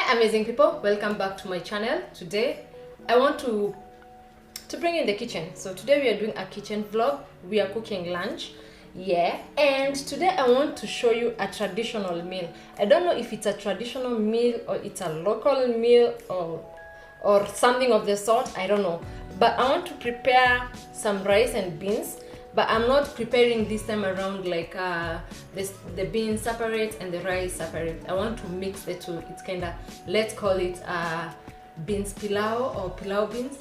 Hi amazing people, welcome back to my channel. Today I want to bring in the kitchen. So today we are doing a kitchen vlog. We are cooking lunch, and today I want to show you a traditional meal. I don't know if it's a traditional meal or it's a local meal or something of the sort, I don't know, but I want to prepare some rice and beans. But I'm not preparing this time around like the beans separate and the rice separate. I want to mix the two. It's kind of, let's call it beans pilau or pilau beans.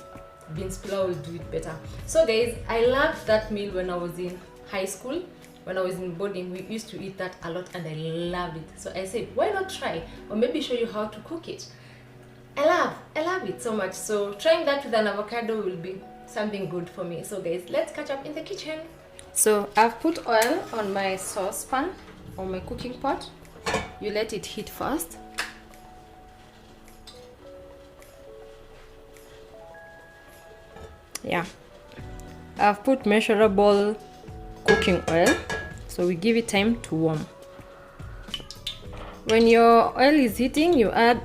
Beans pilau will do it better. So guys, I loved that meal when I was in high school. When I was in boarding, we used to eat that a lot and I loved it. So I said, why not try or maybe show you how to cook it. I love it so much. So trying that with an avocado will be something good for me. So guys, let's catch up in the kitchen. So I've put oil on my saucepan or my cooking pot. You let it heat first. Yeah, I've put measurable cooking oil, so we give it time to warm. When your oil is heating, you add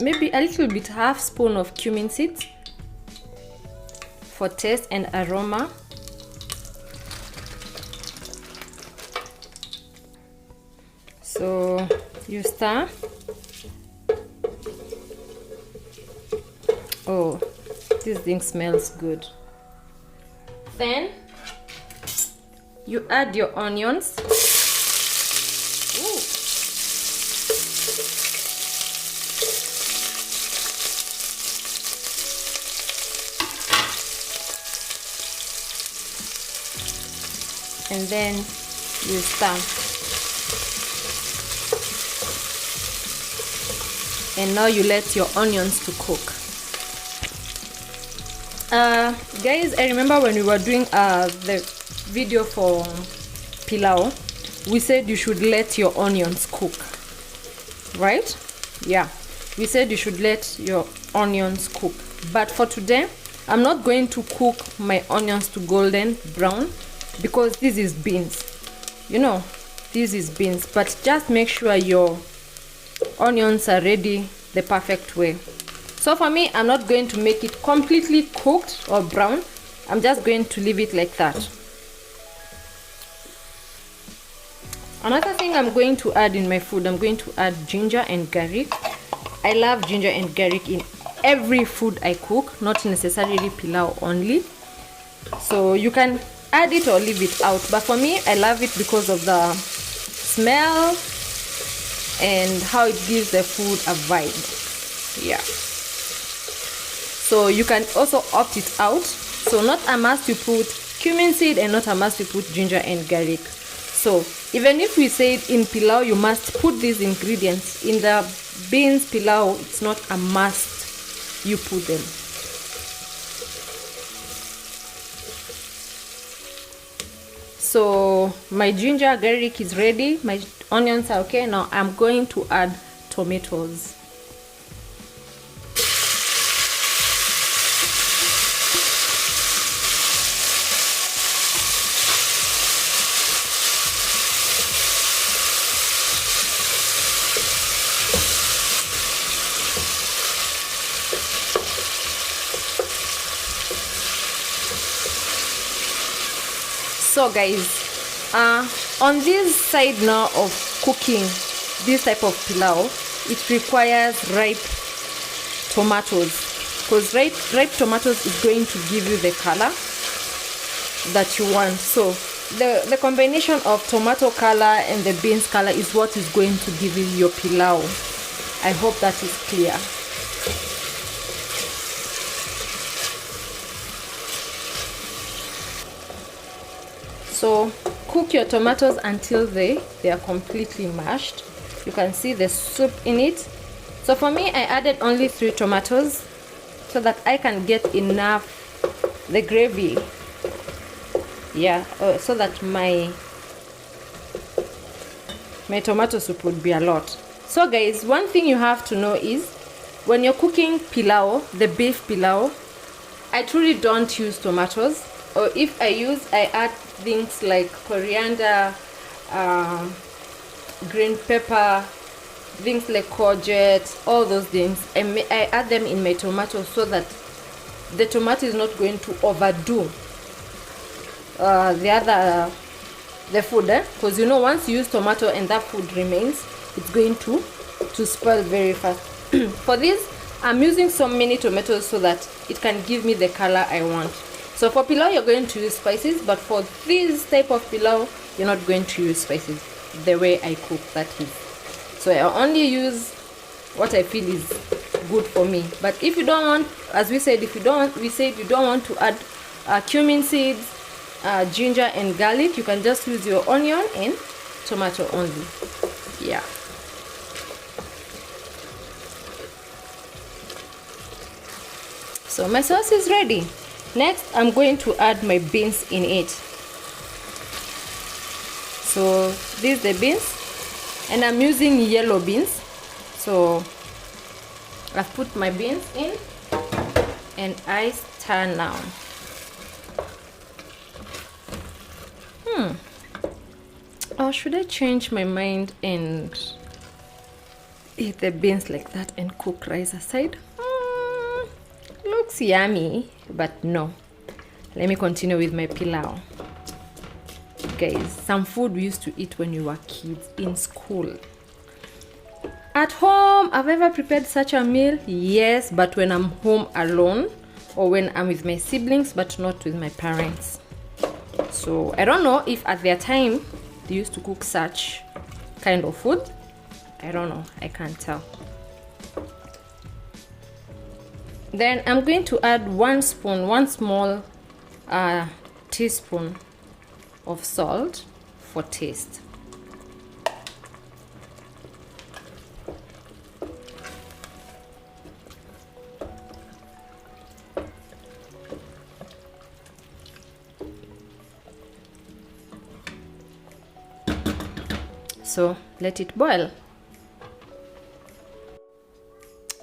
maybe a little bit, half spoon of cumin seeds for taste and aroma. So you stir. Oh, this thing smells good. Then you add your onions. Ooh. And then you stir. And now you let your onions to cook. Guys, I remember when we were doing the video for pilau, we said you should let your onions cook, right? Yeah, we said you should let your onions cook. But for today, I'm not going to cook my onions to golden brown because this is beans, you know, this is beans. But just make sure your onions are ready the perfect way. So for me, I'm not going to make it completely cooked or brown. I'm just going to leave it like that. Another thing I'm going to add in my food, I'm going to add ginger and garlic. I love ginger and garlic in every food I cook, not necessarily pilau only. So you can add it or leave it out, but for me, I love it because of the smell and how it gives the food a vibe. Yeah. So you can also opt it out. So not a must you put cumin seed and not a must you put ginger and garlic. So even if we said in pilau you must put these ingredients, in the beans pilau it's not a must you put them. So my ginger garlic is ready, my onions are okay. Now I'm going to add tomatoes. So guys, on this side now of cooking this type of pilau, it requires ripe tomatoes, because ripe tomatoes is going to give you the color that you want. So the combination of tomato color and the beans color is what is going to give you your pilau. I hope that is clear. So cook your tomatoes until they are completely mashed. You can see the soup in it. So for me, I added only 3 tomatoes so that I can get enough the gravy. Yeah, so that my tomato soup would be a lot. So guys, one thing you have to know is when you're cooking pilau, the beef pilau, I truly don't use tomatoes. Or if I use, I add things like coriander, green pepper, things like courgettes, all those things. I add them in my tomato so that the tomato is not going to overdo the food, because you know, once you use tomato and that food remains, it's going to spoil very fast. For this, I'm using so many tomatoes so that it can give me the color I want. So for pilau, you're going to use spices, but for this type of pilau, you're not going to use spices the way I cook, that is. So I only use what I feel is good for me. But if you don't want, as we said, you don't want to add cumin seeds, ginger and garlic, you can just use your onion and tomato only. Yeah. So my sauce is ready. Next, I'm going to add my beans in it. So these are the beans, and I'm using yellow beans. So I've put my beans in and I stir now. Or should I change my mind and eat the beans like that and cook rice aside? Looks yummy, but no. Let me continue with my pilau. Guys, some food we used to eat when we were kids in school. At home, I've ever prepared such a meal? Yes, but when I'm home alone or when I'm with my siblings, but not with my parents. So I don't know if at their time they used to cook such kind of food. I don't know, I can't tell. Then I'm going to add one small teaspoon of salt for taste. So let it boil.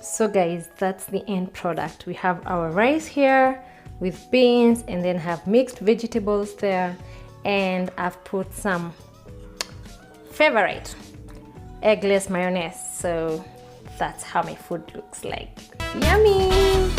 So guys, that's the end product. We have our rice here with beans, and then have mixed vegetables there, and I've put some favorite eggless mayonnaise. So that's how my food looks like. Yummy!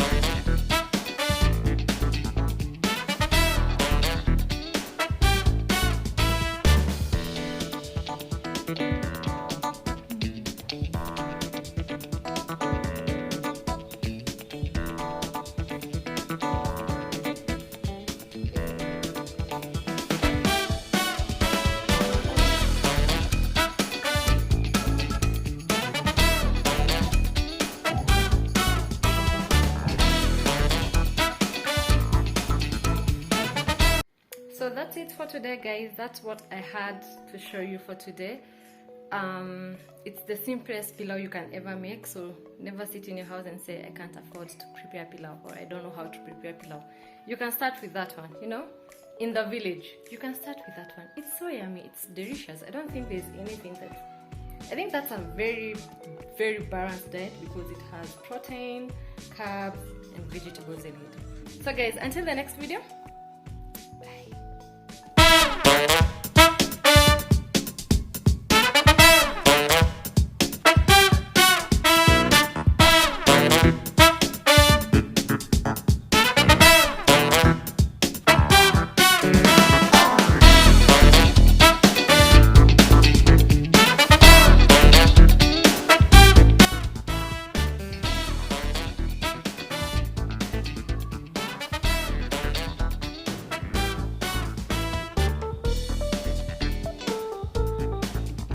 So that's it for today, guys. That's what I had to show you for today. It's the simplest pilau you can ever make, so never sit in your house and say I can't afford to prepare pilau, or I don't know how to prepare pilau. You can start with that one, you know, in the village. You can start with that one. It's so yummy, it's delicious. I don't think there's anything that, I think that's a very, very balanced diet because it has protein, carbs and vegetables in it. So guys, until the next video,